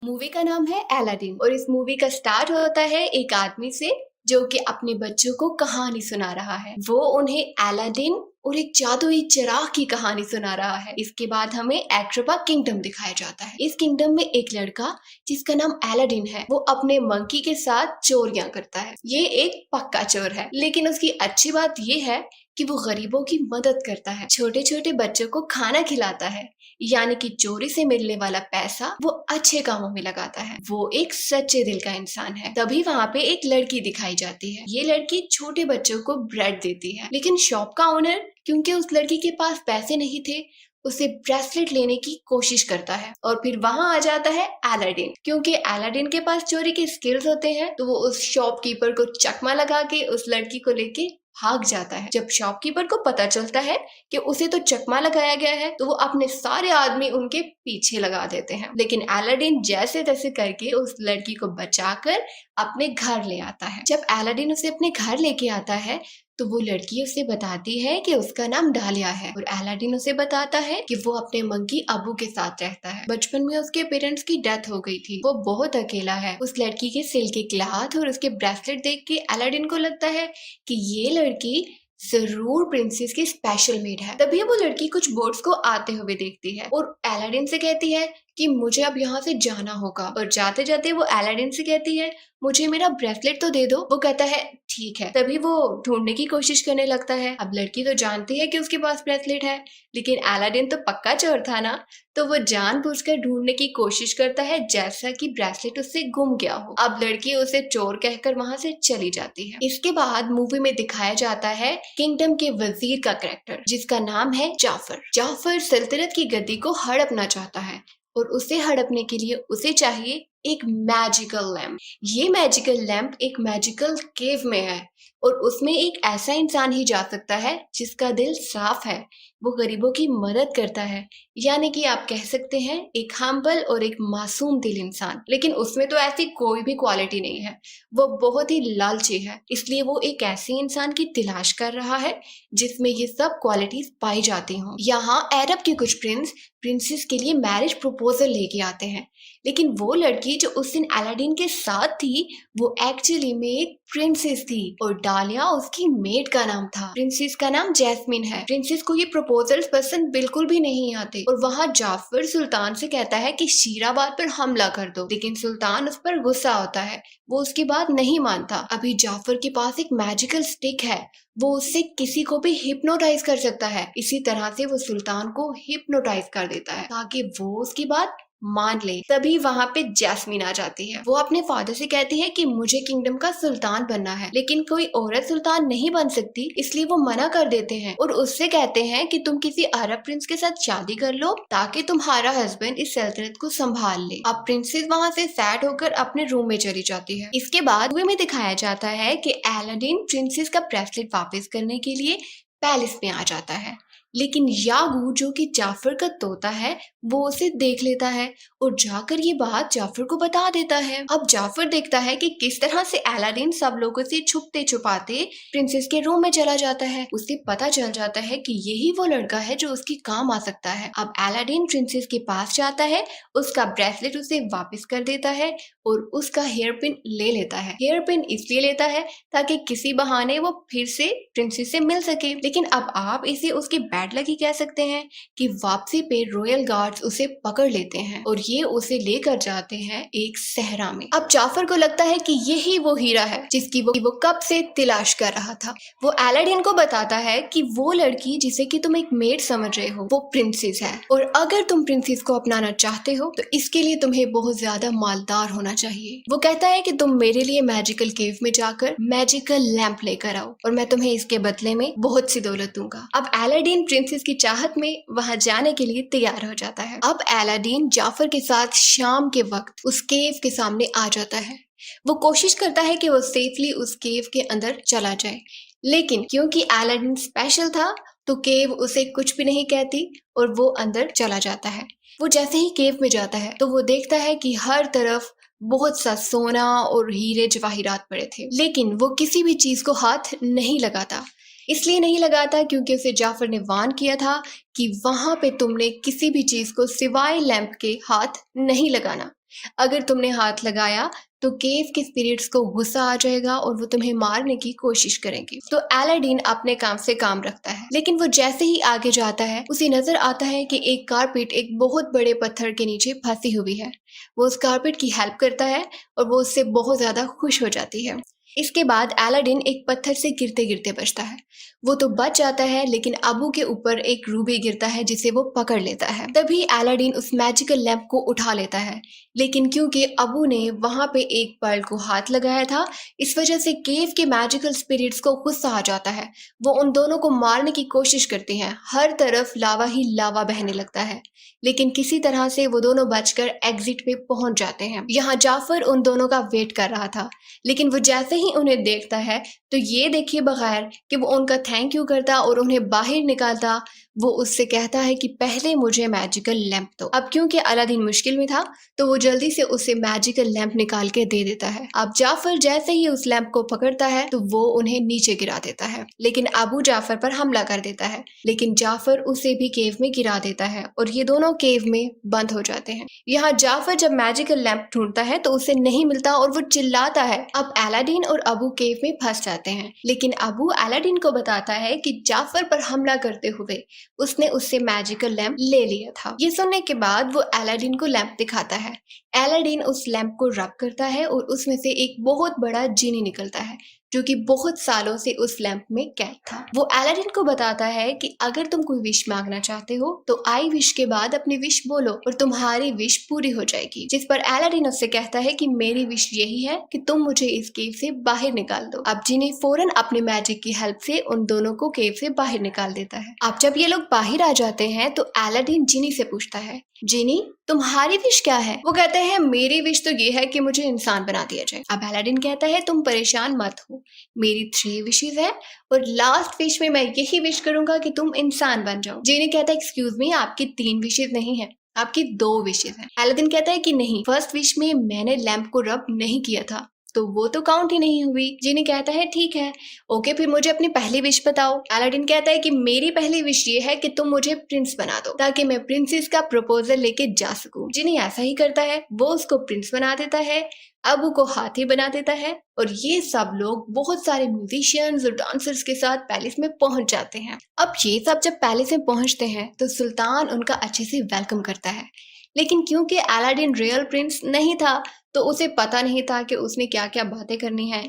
Movie का नाम है अलादीन और इस मूवी का स्टार्ट होता है एक आदमी से जो कि अपने बच्चों को कहानी सुना रहा है। वो उन्हें अलादीन और एक जादुई चिराग की कहानी सुना रहा है। इसके बाद हमें एक्ट्रोपा किंगडम दिखाया जाता है। इस किंगडम में एक लड़का जिसका नाम अलादीन है, वो अपने मंकी के साथ चोरियां करता है। ये एक पक्का चोर है, लेकिन उसकी अच्छी बात ये है कि वो गरीबों की मदद करता है, छोटे छोटे बच्चों को खाना खिलाता है, यानी कि चोरी से मिलने वाला पैसा वो अच्छे कामों में लगाता है। वो एक सच्चे दिल का इंसान है। तभी वहाँ पे एक लड़की दिखाई जाती है। ये लड़की छोटे बच्चों को ब्रेड देती है, लेकिन शॉप का ओनर, क्योंकि उस लड़की के पास पैसे नहीं थे, उसे ब्रेसलेट लेने की कोशिश करता है। और फिर वहां आ जाता है अलादीन। क्योंकि अलादीन के पास चोरी के स्किल्स होते हैं, तो वो उस शॉपकीपर को चकमा लगा के उस लड़की को लेके भाग जाता है। जब शॉपकीपर को पता चलता है कि उसे तो चकमा लगाया गया है, तो वो अपने सारे आदमी उनके पीछे लगा देते हैं। लेकिन अलादीन जैसे तैसे करके उस लड़की को बचाकर अपने घर ले आता है। जब अलादीन उसे अपने घर लेके आता है, तो वो लड़की उसे बताती है कि उसका नाम डालिया है और अलादीन उसे बताता है कि वो अपने मंकी अबू के साथ रहता है। बचपन में उसके पेरेंट्स की डेथ हो गई थी, वो बहुत अकेला है। उस लड़की के सिल के क्लॉथ और उसके ब्रेसलेट देख के अलादीन को लगता है कि ये लड़की जरूर प्रिंसेस की स्पेशल मेड है। तभी वो लड़की कुछ बोट्स को आते हुए देखती है और अलादीन से कहती है कि मुझे अब यहाँ से जाना होगा। और जाते जाते वो अलादीन से कहती है, मुझे मेरा ब्रेसलेट तो दे दो। वो कहता है ठीक है। तभी वो ढूंढने की कोशिश करने लगता है। अब लड़की तो जानती है कि उसके पास ब्रेसलेट है, लेकिन अलादीन तो पक्का चोर था ना, तो वो जानबूझकर ढूंढने की कोशिश करता है जैसा कि ब्रेसलेट उससे गुम गया हो। अब लड़की उसे चोर कहकर वहां से चली जाती है। इसके बाद मूवी में दिखाया जाता है किंगडम के वजीर का कैरेक्टर, जिसका नाम है जाफर। जाफर सल्तनत की गद्दी को हड़पना चाहता है और उसे हड़पने के लिए उसे चाहिए एक मैजिकल लैम्प। ये मैजिकल लैम्प एक मैजिकल केव में है और उसमें एक ऐसा इंसान ही जा सकता है जिसका दिल साफ है, वो गरीबों की मदद करता है, यानी कि आप कह सकते हैं एक हम्बल और एक मासूम दिल इंसान। लेकिन उसमें तो ऐसी कोई भी क्वालिटी नहीं है, वो बहुत ही लालची है। इसलिए वो एक ऐसे इंसान की तलाश कर रहा है जिसमें ये सब क्वालिटीज पाई जाती हों। यहाँ अरब के कुछ प्रिंसेस के लिए मैरिज प्रपोजल लेके आते हैं, लेकिन वो लड़की जो उस दिन अलादीन के साथ थी, वो एक्चुअली में एक प्रिंसेस थी और डालिया उसकी मेड का नाम था। प्रिंसेस का नाम जैस्मिन है। प्रिंसेस को ये प्रपोजल्स पसंद बिल्कुल भी नहीं आते और वहाँ जाफर सुल्तान से कहता है कि शीराबाद पर हमला कर दो, लेकिन सुल्तान उस पर गुस्सा होता है, वो उसकी बात नहीं मानता। अभी जाफर के पास एक मैजिकल स्टिक है, वो उससे किसी को भी हिप्नोटाइज कर सकता है। इसी तरह से वो सुल्तान को हिप्नोटाइज कर देता है ताकि वो उसकी बात मान ले। तभी वहाँ पे जैस्मिन आ जाती है। वो अपने फादर से कहती है कि मुझे किंगडम का सुल्तान बनना है, लेकिन कोई औरत सुल्तान नहीं बन सकती, इसलिए वो मना कर देते हैं और उससे कहते हैं कि तुम किसी अरब प्रिंस के साथ शादी कर लो ताकि तुम्हारा हस्बैंड इस सल्तनत को संभाल ले। अब प्रिंसेस वहाँ से सैड होकर अपने रूम में चली जाती है। इसके बाद मूवी में दिखाया जाता है कि अलादीन प्रिंसेस का ब्रेसलेट वापस करने के लिए पैलेस में आ जाता है, लेकिन यागू जो कि जाफर का तोता है, वो उसे देख लेता है और जाकर ये बात जाफर को बता देता है। अब जाफर देखता है कि किस तरह से अलादीन सब लोगों से छुपते छुपाते प्रिंसेस के रूम में चला जाता है। उसे पता चल जाता है कि यही वो लड़का है जो उसके काम आ सकता है। अब अलादीन प्रिंसेस के पास जाता है, उसका ब्रेसलेट उसे वापस कर देता है और उसका हेयर पिन ले लेता है। हेयर पिन इसलिए लेता है ताकि किसी बहाने वो फिर से प्रिंसेस से मिल सके। लेकिन अब आप इसे उसकी बैड लकी कह सकते हैं कि वापसी पे रॉयल गार्ड्स उसे पकड़ लेते हैं और ये उसे लेकर जाते हैं एक सहरा में। अब जाफर को लगता है कि यही वो हीरा है जिसकी वो कब से तलाश कर रहा था। वो अलादीन को बताता है कि वो लड़की जिसे कि तुम एक मेड समझ रहे हो, वो प्रिंसेस है और अगर तुम प्रिंसेस को अपनाना चाहते हो तो इसके लिए तुम्हें बहुत ज्यादा मालदार होना चाहिए। वो कहता है कि तुम मेरे लिए मैजिकल केव में जाकर मैजिकल लैंप लेकर आओ और मैं तुम्हें इसके बदले में बहुत सी दौलत दूंगा। अब अलादीन प्रिंसेस की चाहत में वहां जाने के लिए तैयार हो जाता है। अब अलादीन जाफर के साथ शाम के वक्त उस केव के सामने आ जाता है। वो कोशिश करता है कि वो सेफली उस केव के अंदर चला जाए, लेकिन क्योंकि अलादीन स्पेशल था तो केव उसे कुछ भी नहीं कहती और वो अंदर चला जाता है। वो जैसे ही केव में जाता है तो वो देखता है कि हर तरफ बहुत सा सोना और हीरे जवाहिरात पड़े थे, लेकिन वो किसी भी चीज को हाथ नहीं लगाता। इसलिए नहीं लगाता क्योंकि उसे जाफर ने वार्न किया था कि वहां पे तुमने किसी भी चीज को सिवाय लैंप के हाथ नहीं लगाना। अगर तुमने हाथ लगाया तो केव के स्पिरिट्स को गुस्सा आ जाएगा और वो तुम्हें मारने की कोशिश करेंगे। तो अलादीन अपने काम से काम रखता है, लेकिन वो जैसे ही आगे जाता है उसे नजर आता है कि एक कारपेट एक बहुत बड़े पत्थर के नीचे फंसी हुई है। वो उस कारपेट की हेल्प करता है और वो उससे बहुत ज्यादा खुश हो जाती है। इसके बाद अलादीन एक पत्थर से गिरते गिरते बचता है। वो तो बच जाता है, लेकिन अबू के ऊपर एक रूबी गिरता है जिसे वो पकड़ लेता है। तभी अलादीन उस मैजिकल लैंप को उठा लेता है, लेकिन क्योंकि अबू ने वहां पे एक पर्ल को हाथ लगाया था, इस वजह से केव के मैजिकल स्पिरिट्स को गुस्सा आ जाता है। वो उन दोनों को मारने की कोशिश करते हैं। हर तरफ लावा ही लावा बहने लगता है, लेकिन किसी तरह से वो दोनों बचकर एग्जिट पे पहुंच जाते हैं। यहाँ जाफर उन दोनों का वेट कर रहा था, लेकिन वो जैसे ही उन्हें देखता है तो ये देखिए बगैर कि वो उनका थैंक यू करता और उन्हें बाहर निकालता, वो उससे कहता है कि पहले मुझे मैजिकल लैंप दो। अब क्योंकि अलादीन मुश्किल में था तो वो जल्दी से उसे मैजिकल लैंप निकाल के दे देता है। अब जाफर जैसे ही उस लैंप को पकड़ता है तो वो उन्हें नीचे गिरा देता है, लेकिन अबू जाफर पर हमला कर देता है, लेकिन जाफर उसे भी केव में गिरा देता है और ये दोनों केव में बंद हो जाते हैं। यहाँ जाफर जब मैजिकल लैंप ढूंढता है तो उसे नहीं मिलता और वो चिल्लाता है। अब अलादीन और अबू केव में फंस जाते हैं, लेकिन अबू अलादीन को बताता है कि जाफर पर हमला करते हुए उसने उससे मैजिकल लैंप ले लिया था। ये सुनने के बाद वो अलादीन को लैंप दिखाता है। अलादीन उस लैंप को रब करता है और उसमें से एक बहुत बड़ा जीनी निकलता है जो कि बहुत सालों से उस लैंप में कैद था। वो अलादीन को बताता है कि अगर तुम कोई विश मांगना चाहते हो तो आई विश के बाद अपनी विश बोलो और तुम्हारी विश पूरी हो जाएगी। जिस पर अलादीन उससे कहता है कि मेरी विश यही है कि तुम मुझे इस केव से बाहर निकाल दो। अब जीनी फौरन अपने मैजिक की हेल्प से उन दोनों को केव से बाहर निकाल देता है। अब जब ये लोग बाहर आ जाते हैं तो अलादीन जीनी से पूछता है, जीनी तुम्हारी विश क्या है? वो कहते हैं मेरी विश तो ये है कि मुझे इंसान बना दिया जाए। अब अलादीन कहता है तुम परेशान मत हो, मेरी 3 विशेज है और लास्ट विश में मैं यही विश करूंगा कि तुम इंसान बन जाओ। जीनी कहता है एक्सक्यूज मी, आपकी 3 विशेज नहीं है, आपकी 2 विशेज हैं। अलादीन कहता है कि नहीं, फर्स्ट विश में मैंने लैंप को रब नहीं किया था तो वो तो काउंट ही नहीं हुई। जीनी कहता है ठीक है, ओके फिर मुझे अपनी पहली विश बताओ। अलादीन कहता है कि मेरी पहली विश ये है कि तुम मुझे प्रिंस बना दो ताकि मैं प्रिंसेस का प्रपोजल लेके जा सकूं। जीनी ऐसा ही करता है, वो उसको प्रिंस बना देता है, अबू को हाथी बना देता है और ये सब लोग बहुत सारे म्यूजिशियंस और डांसर्स के साथ पैलेस में पहुंच जाते हैं। अब ये सब जब पैलेस में पहुंचते हैं तो सुल्तान उनका अच्छे से वेलकम करता है, लेकिन क्योंकि अलादीन रियल प्रिंस नहीं था तो उसे पता नहीं था कि उसने क्या क्या बातें करनी है।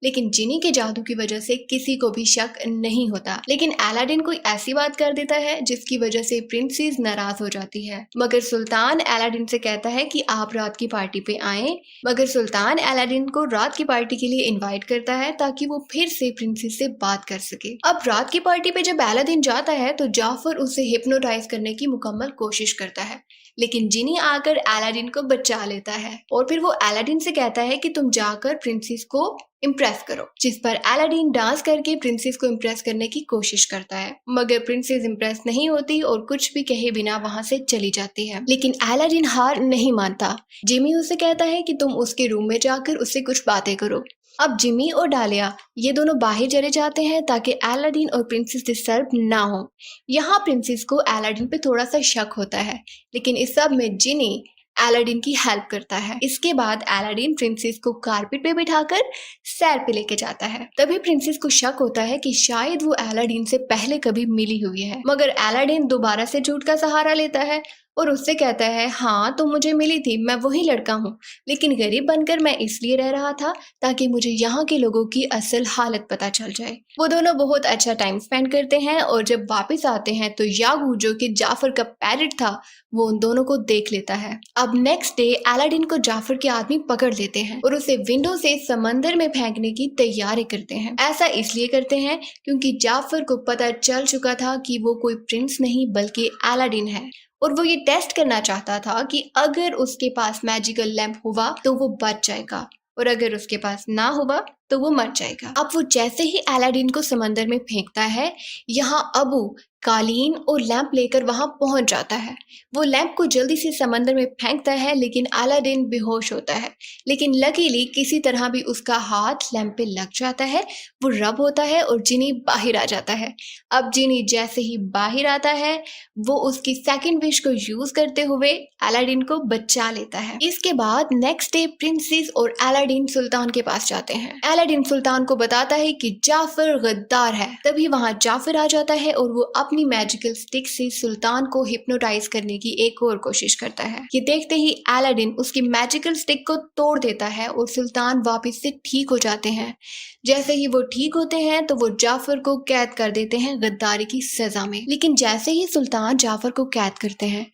लेकिन जीनी के जादू की वजह से किसी को भी शक नहीं होता। लेकिन अलादीन कोई ऐसी बात कर देता है जिसकी वजह से प्रिंसेस नाराज हो जाती है। मगर सुल्तान अलादीन से कहता है कि आप रात की पार्टी पे आए। मगर सुल्तान अलादीन को रात की पार्टी के लिए इनवाइट करता है ताकि वो फिर से प्रिंसेस से बात कर सके। अब रात की पार्टी पे जब अलादीन जाता है तो जाफर उसे हिप्नोटाइज करने की मुकम्मल कोशिश करता है, लेकिन जीनी आकर अलादीन को बचा लेता है और फिर वो अलादीन से कहता है कि तुम जाकर प्रिंसेस को इम्प्रेस करो। जिस पर अलादीन डांस करके प्रिंसेस को इम्प्रेस करने की कोशिश करता है, मगर प्रिंसेस इम्प्रेस नहीं होती और कुछ भी कहे बिना वहां से चली जाती है। लेकिन अलादीन हार नहीं मानता। जिमी उसे कहता है कि तुम उसके रूम में जाकर उससे कुछ बातें करो। अब जिमी और डालिया ये दोनों बाहर चले जाते हैं ताकि अलादीन और प्रिंसेस डिस्टर्ब ना हो। यहाँ प्रिंसेस को अलादीन पे थोड़ा सा शक होता है, लेकिन इस सब में जिनी अलादीन की हेल्प करता है। इसके बाद अलादीन प्रिंसेस को कारपेट पे बिठाकर सैर पे लेके जाता है। तभी प्रिंसेस को शक होता है कि शायद वो अलादीन से पहले कभी मिली हुई है, मगर अलादीन दोबारा से झूठ का सहारा लेता है और उससे कहता है हाँ तुम मुझे मिली थी, मैं वही लड़का हूँ, लेकिन गरीब बनकर मैं इसलिए रह रहा था ताकि मुझे यहाँ के लोगों की असल हालत पता चल जाए। वो दोनों बहुत अच्छा टाइम स्पेंड करते हैं और जब वापस आते हैं तो यागू जो कि जाफर का पैरट था वो उन दोनों को देख लेता है। अब नेक्स्ट डे अलादीन को जाफर के आदमी पकड़ लेते हैं और उसे विंडो से समंदर में फेंकने की तैयारी करते हैं। ऐसा इसलिए करते हैं क्योंकि जाफर को पता चल चुका था कि वो कोई प्रिंस नहीं बल्कि अलादीन है और वो ये टेस्ट करना चाहता था कि अगर उसके पास मैजिकल लैंप हुआ तो वो बच जाएगा और अगर उसके पास ना हुआ तो वो मर जाएगा। अब वो जैसे ही अलादीन को समंदर में फेंकता है, यहाँ अबू कालीन और लैंप लेकर वहां पहुंच जाता है। वो लैंप को जल्दी से समंदर में फेंकता है, लेकिन अलादीन बेहोश होता है। लेकिन लकीली किसी तरह भी उसका हाथ लैंप पे लग जाता है, वो रब होता है और जिनी बाहर आ जाता है। अब जिनी जैसे ही बाहर आता है, वो उसकी सेकंड विश को यूज करते हुए अलादीन को बचा लेता है। इसके बाद नेक्स्ट डे प्रिंसेस और अलादीन सुल्तान के पास जाते हैं। अलादीन सुल्तान को बताता है कि जाफर गद्दार है। तभी वहां जाफर आ जाता है और वो अपनी मैजिकल स्टिक से सुल्तान को हिप्नोटाइज करने की एक और कोशिश करता है। ये देखते ही अलादीन उसकी मैजिकल स्टिक को तोड़ देता है और सुल्तान वापस से ठीक हो जाते हैं। जैसे ही वो ठीक होते हैं तो वो जाफर को कैद कर देते हैं गद्दारी की सजा में। लेकिन जैसे ही सुल्तान जाफर को कैद करते हैं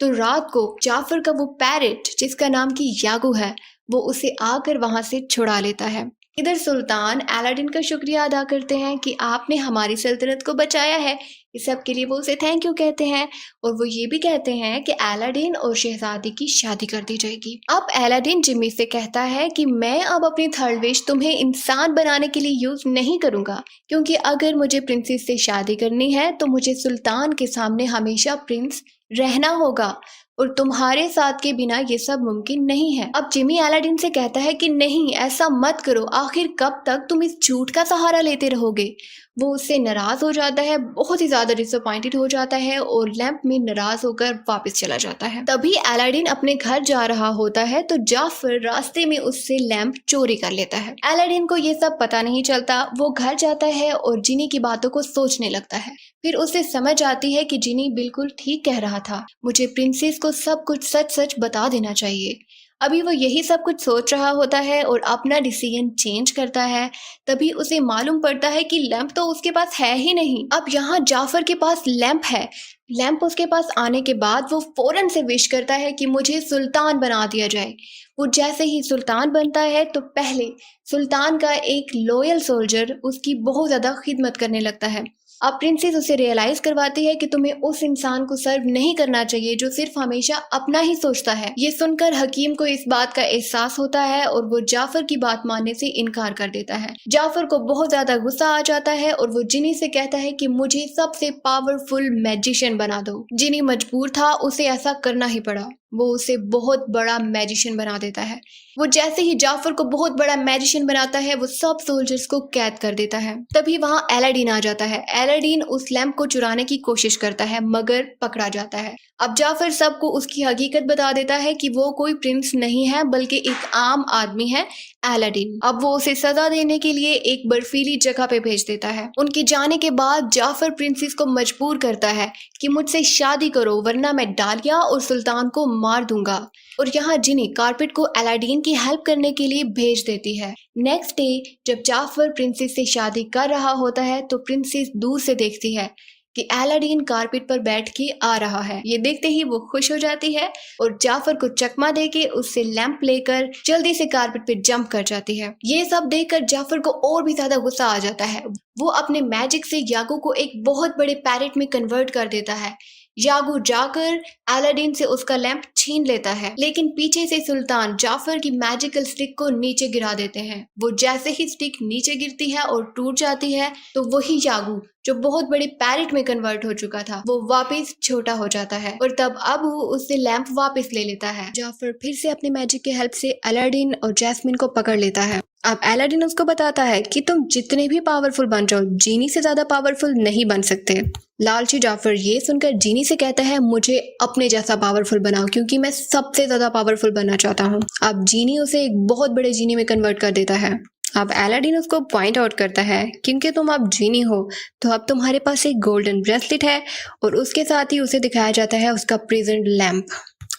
तो रात को जाफर का वो पैरेट जिसका नाम की यागू है, वो उसे आकर वहां से छुड़ा लेता है। इधर सुल्तान अलादीन का शुक्रिया अदा करते हैं कि आपने हमारी सल्तनत को बचाया है। इस सब के लिए वो उसे थैंक यू कहते हैं और वो ये भी कहते हैं कि अलादीन और शहजादी की शादी कर दी जाएगी। अब अलादीन जिमी से कहता है कि मैं अब अपनी थर्ड विश तुम्हें इंसान बनाने के लिए यूज नहीं करूंगा, क्योंकि अगर मुझे प्रिंसेस से शादी करनी है तो मुझे सुल्तान के सामने हमेशा प्रिंस रहना होगा और तुम्हारे साथ के बिना ये सब मुमकिन नहीं है। अब जिमी अलादीन से कहता है कि नहीं, ऐसा मत करो, आखिर कब तक तुम इस झूठ का सहारा लेते रहोगे। वो उससे नाराज हो जाता है, बहुत ही ज्यादा डिसअपॉइंटेड हो जाता है और लैंप में नाराज होकर वापस चला जाता है। तभी अलादीन अपने घर जा रहा होता है तो जाफर रास्ते में उससे लैंप चोरी कर लेता है। अलादीन को ये सब पता नहीं चलता। वो घर जाता है और जिनी की बातों को सोचने लगता है। फिर उसे समझ आती है कि जिनी बिल्कुल ठीक कह रहा था, मुझे प्रिंसेस को सब कुछ सच सच बता देना चाहिए। अभी वो यही सब कुछ सोच रहा होता है और अपना डिसीजन चेंज करता है। तभी उसे मालूम पड़ता है कि लैंप तो उसके पास है ही नहीं। अब यहाँ जाफर के पास लैंप है। लैंप उसके पास आने के बाद वो फौरन से विश करता है कि मुझे सुल्तान बना दिया जाए। वो जैसे ही सुल्तान बनता है तो पहले सुल्तान का एक लॉयल सोल्जर उसकी बहुत ज्यादा खिदमत करने लगता है। अब प्रिंसेस उसे रियलाइज करवाती है कि तुम्हें उस इंसान को सर्व नहीं करना चाहिए जो सिर्फ हमेशा अपना ही सोचता है। ये सुनकर हकीम को इस बात का एहसास होता है और वो जाफर की बात मानने से इनकार कर देता है। जाफर को बहुत ज्यादा गुस्सा आ जाता है और वो जिनी से कहता है कि मुझे सबसे पावरफुल मैजिशियन बना दो। जिनी मजबूर था, उसे ऐसा करना ही पड़ा। वो उसे बहुत बड़ा मैजिशियन बना देता है। वो जैसे ही जाफर को बहुत बड़ा मैजिशियन बनाता है, वो सब सोल्जर्स को कैद कर देता है। तभी वहां अलादीन आ जाता है। अलादीन उस लैंप को चुराने की कोशिश करता है मगर पकड़ा जाता है। अब जाफर सबको उसकी हकीकत बता देता है कि वो कोई प्रिंस नहीं है बल्कि एक आम आदमी है, अलादीन। अब वो उसे सजा देने के लिए एक बर्फीली जगह पे भेज देता है। उनके जाने के बाद जाफर प्रिंसेस को मजबूर करता है कि मुझसे शादी करो वरना मैं डालिया और सुल्तान को मार दूंगा। और यहाँ जिनी कारपेट को अलादीन की हेल्प करने के लिए भेज देती है। नेक्स्ट डे जब जाफर प्रिंसेस से शादी कर रहा होता है तो प्रिंसेस दूर से देखती है कि अलादीन कारपेट पर बैठ के आ रहा है। ये देखते ही वो खुश हो जाती है और जाफर को चकमा देके उससे लैंप लेकर जल्दी से कारपेट पे जंप कर जाती है। ये सब देखकर जाफर को और भी ज्यादा गुस्सा आ जाता है। वो अपने मैजिक से यागू को एक बहुत बड़े पैरेट में कन्वर्ट कर देता है। यागू जाकर अलादीन से उसका लैंप छीन लेता है, लेकिन पीछे से सुल्तान जाफर की मैजिकल स्टिक को नीचे गिरा देते हैं। वो जैसे ही स्टिक नीचे गिरती है और टूट जाती है तो वही यागू जो बहुत बड़े पैरेट में कन्वर्ट हो चुका था, वो वापस छोटा हो जाता है और तब अबू उससे लैंप वापस ले लेता है। जाफर फिर से अपनी मैजिक की हेल्प से अलादीन और जैस्मिन को पकड़ लेता है। अब अलादीन उसको बताता है कि तुम जितने भी पावरफुल बन जाओ, जीनी से ज्यादा पावरफुल नहीं बन सकते। लालची जाफर ये सुनकर जीनी से कहता है मुझे अपने जैसा पावरफुल बनाओ क्योंकि मैं सबसे ज्यादा पावरफुल बनना चाहता हूँ। अब जीनी उसे एक बहुत बड़े जीनी में कन्वर्ट कर देता है। अब अलादीन उसको पॉइंट आउट करता है क्योंकि तुम अब जीनी हो तो अब तुम्हारे पास एक गोल्डन ब्रेसलेट है और उसके साथ ही उसे दिखाया जाता है उसका प्रेजेंट लैंप।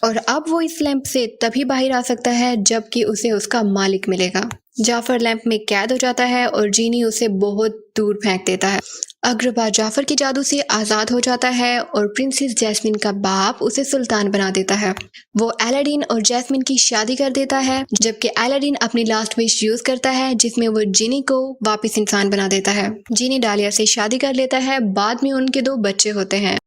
और अब वो इस लैंप से तभी बाहर आ सकता है जबकि उसे उसका मालिक मिलेगा। जाफर लैंप में कैद हो जाता है और जीनी उसे बहुत दूर फेंक देता है। अग्रबा जाफर के जादू से आजाद हो जाता है और प्रिंसेस जैस्मिन का बाप उसे सुल्तान बना देता है। वो अलादीन और जैस्मिन की शादी कर देता है जबकि अलादीन अपनी लास्ट विश यूज करता है जिसमें वो जिनी को वापस इंसान बना देता है। जिनी डालिया से शादी कर लेता है। बाद में उनके 2 बच्चे होते हैं।